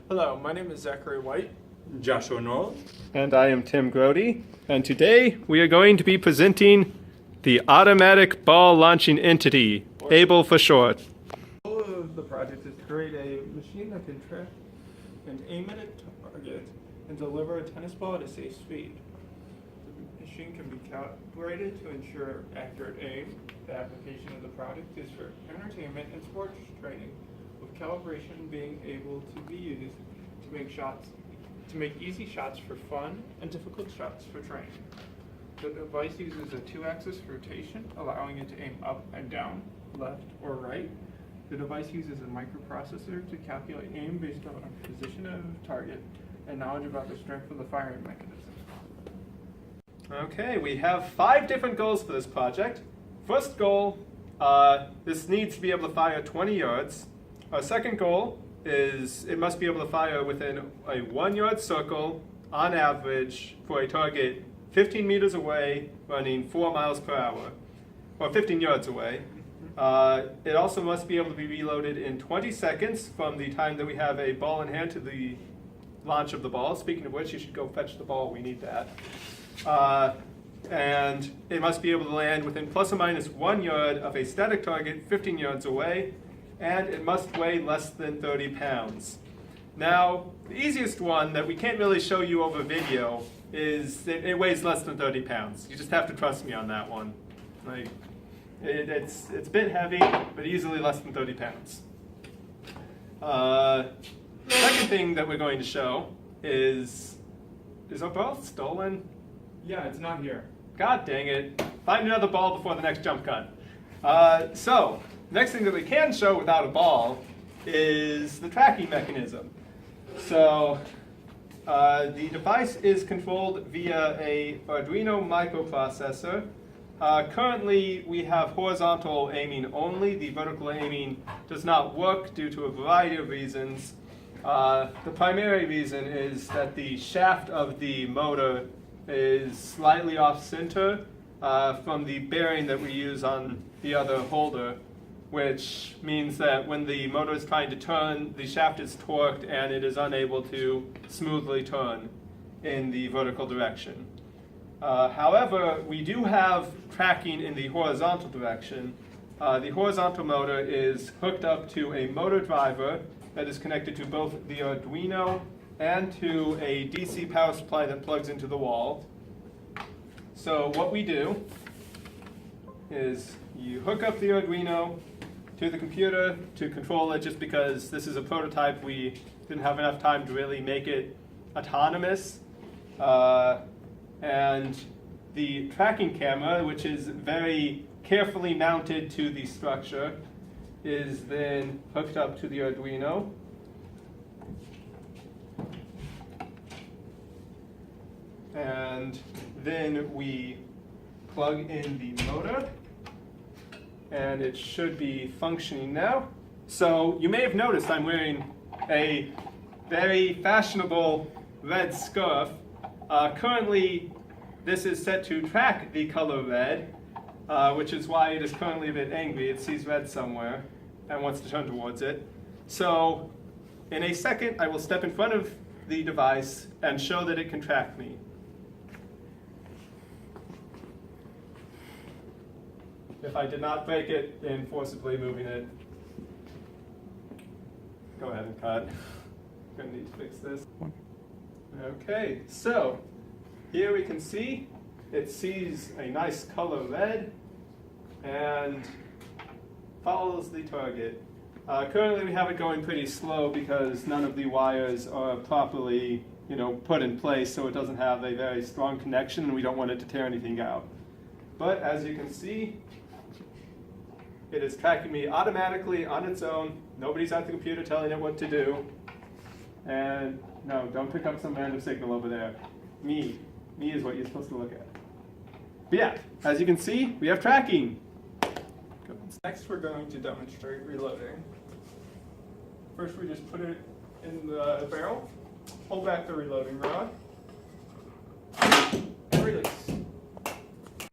Hello, my name is Zachary White. Joshua Knoll. And I am Tim Grody, and today we are going to be presenting the Automatic Ball Launching Entity, ABLE for short. The goal of the project is to create a machine that can track and aim at a target and deliver a tennis ball at a safe speed. The machine can be calibrated to ensure accurate aim. The application of the product is for entertainment and sports training, with calibration being able to be used to make easy shots for fun and difficult shots for training. The device uses a 2-axis rotation, allowing it to aim up and down, left or right. The device uses a microprocessor to calculate aim based on the position of the target and knowledge about the strength of the firing mechanism. Okay, we have 5 different goals for this project. First goal, this needs to be able to fire 20 yards. Our second goal is it must be able to fire within a 1-yard circle on average for a target 15 meters away, running 4 miles per hour, or 15 yards away. It also must be able to be reloaded in 20 seconds from the time that we have a ball in hand to the launch of the ball. Speaking of which, you should go fetch the ball, we need that. And it must be able to land within plus or minus 1 yard of a static target 15 yards away, and it must weigh less than 30 pounds. Now, the easiest one that we can't really show you over video is it weighs less than 30 pounds. You just have to trust me on that one. Like, it's a bit heavy, but easily less than 30 pounds. Second thing that we're going to show is our ball stolen? Yeah, it's not here. God dang it. Find another ball before the next jump cut. So, next thing that we can show without a ball is the tracking mechanism. So, the device is controlled via a Arduino microprocessor. Currently, we have horizontal aiming only. The vertical aiming does not work due to a variety of reasons. The primary reason is that the shaft of the motor is slightly off center from the bearing that we use on the other holder, which means that when the motor is trying to turn, the shaft is torqued and it is unable to smoothly turn in the vertical direction. However, we do have tracking in the horizontal direction. The horizontal motor is hooked up to a motor driver that is connected to both the Arduino and to a DC power supply that plugs into the wall. So what we do is you hook up the Arduino to the computer to control it, just because this is a prototype. We didn't have enough time to really make it autonomous. And the tracking camera, which is very carefully mounted to the structure, is then hooked up to the Arduino. And then we plug in the motor, and it should be functioning now. So you may have noticed I'm wearing a very fashionable red scarf. Currently, this is set to track the color red, which is why it is currently a bit angry. It sees red somewhere and wants to turn towards it. So in a second, I will step in front of the device and show that it can track me. If I did not break it in forcibly moving it, go ahead and cut. I'm going to need to fix this. Okay, so here we can see it sees a nice color red and follows the target. Currently we have it going pretty slow because none of the wires are properly put in place, so it doesn't have a very strong connection and we don't want it to tear anything out. But as you can see, it is tracking me automatically on its own. Nobody's at the computer telling it what to do. And no, don't pick up some random signal over there. Me is what you're supposed to look at. But yeah, as you can see, we have tracking. Next, we're going to demonstrate reloading. First, we just put it in the barrel, pull back the reloading rod, and release.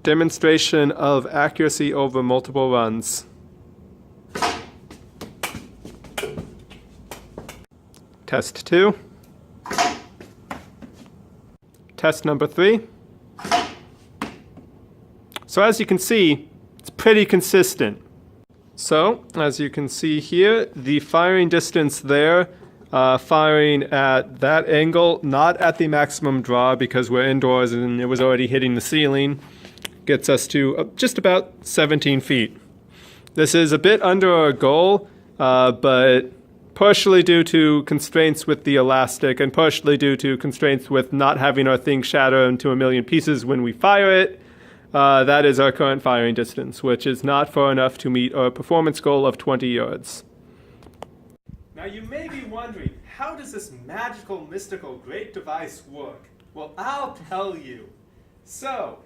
Demonstration of accuracy over multiple runs. Test 2. Test number 3. So as you can see, it's pretty consistent. So as you can see here, the firing distance there, firing at that angle, not at the maximum draw because we're indoors and it was already hitting the ceiling, gets us to just about 17 feet. This is a bit under our goal, but partially due to constraints with the elastic and partially due to constraints with not having our thing shatter into a million pieces when we fire it. That is our current firing distance, which is not far enough to meet our performance goal of 20 yards. Now you may be wondering, how does this magical, mystical, great device work? Well, I'll tell you. So,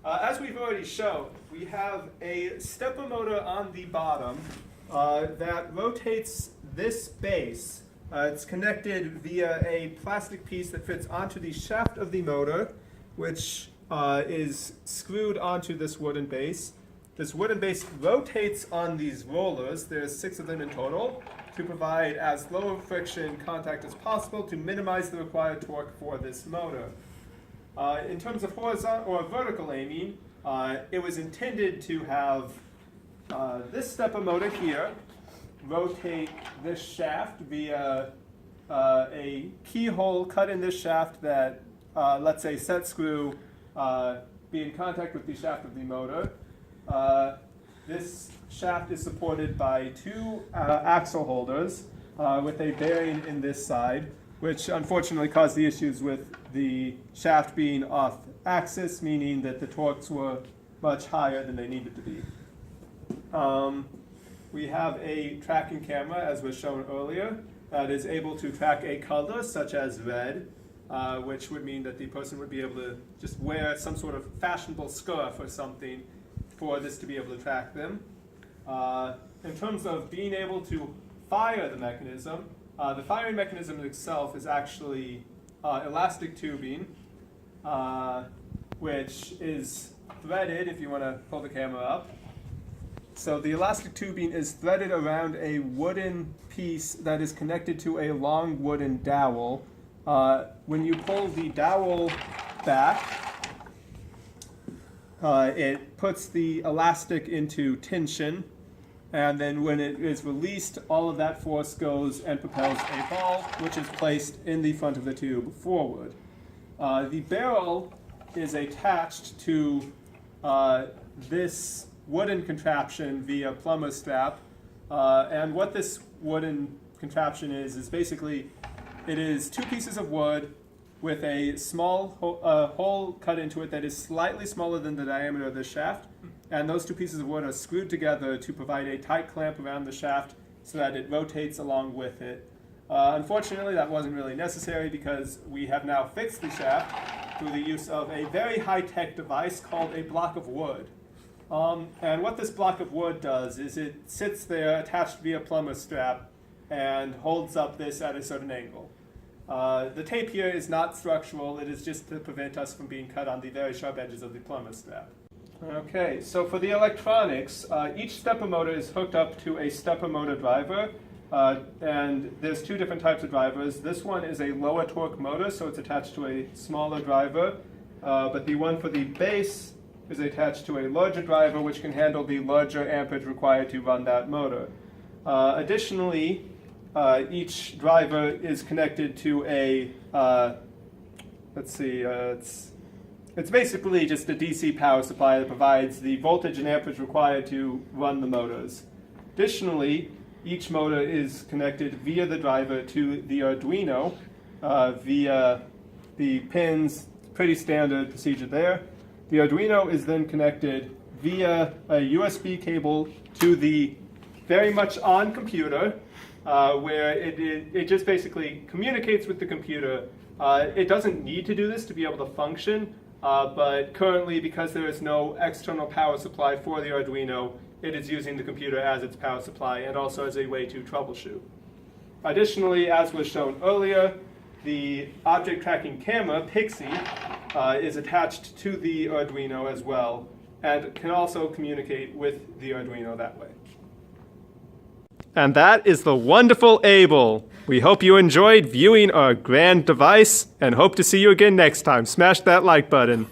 as we've already shown, we have a stepper motor on the bottom that rotates this base. It's connected via a plastic piece that fits onto the shaft of the motor, which is screwed onto this wooden base. This wooden base rotates on these rollers, there's 6 of them in total, to provide as low friction contact as possible to minimize the required torque for this motor. In terms of horizontal or vertical aiming, it was intended to have this stepper motor here rotate this shaft via a keyhole cut in this shaft that, let's say, set screw be in contact with the shaft of the motor. This shaft is supported by 2 axle holders with a bearing in this side, which unfortunately caused the issues with the shaft being off axis, meaning that the torques were much higher than they needed to be. We have a tracking camera, as was shown earlier, that is able to track a color such as red, which would mean that the person would be able to just wear some sort of fashionable scarf or something for this to be able to track them. In terms of being able to fire the mechanism, the firing mechanism itself is actually elastic tubing, which is threaded, if you want to pull the camera up. So the elastic tubing is threaded around a wooden piece that is connected to a long wooden dowel. When you pull the dowel back, it puts the elastic into tension, and then when it is released, all of that force goes and propels a ball, which is placed in the front of the tube forward. The barrel is attached to this wooden contraption via plumber's strap, and what this wooden contraption is basically, it is 2 pieces of wood with a small hole cut into it that is slightly smaller than the diameter of the shaft, and those 2 pieces of wood are screwed together to provide a tight clamp around the shaft so that it rotates along with it. Unfortunately, that wasn't really necessary because we have now fixed the shaft through the use of a very high-tech device called a block of wood. And what this block of wood does is it sits there attached via plumber's strap and holds up this at a certain angle. The tape here is not structural, it is just to prevent us from being cut on the very sharp edges of the plumber's strap. Okay, so for the electronics, each stepper motor is hooked up to a stepper motor driver, and there's 2 different types of drivers. This one is a lower torque motor, so it's attached to a smaller driver, but the one for the base is attached to a larger driver which can handle the larger amperage required to run that motor. Additionally, each driver is connected to a, it's basically just a DC power supply that provides the voltage and amperage required to run the motors. Additionally, each motor is connected via the driver to the Arduino via the pins, pretty standard procedure there. The Arduino is then connected via a USB cable to the very much on computer, where it just basically communicates with the computer. It doesn't need to do this to be able to function, but currently, because there is no external power supply for the Arduino, it is using the computer as its power supply and also as a way to troubleshoot. Additionally, as was shown earlier, the object tracking camera, Pixie, is attached to the Arduino as well and can also communicate with the Arduino that way. And that is the wonderful Able. We hope you enjoyed viewing our grand device and hope to see you again next time. Smash that like button.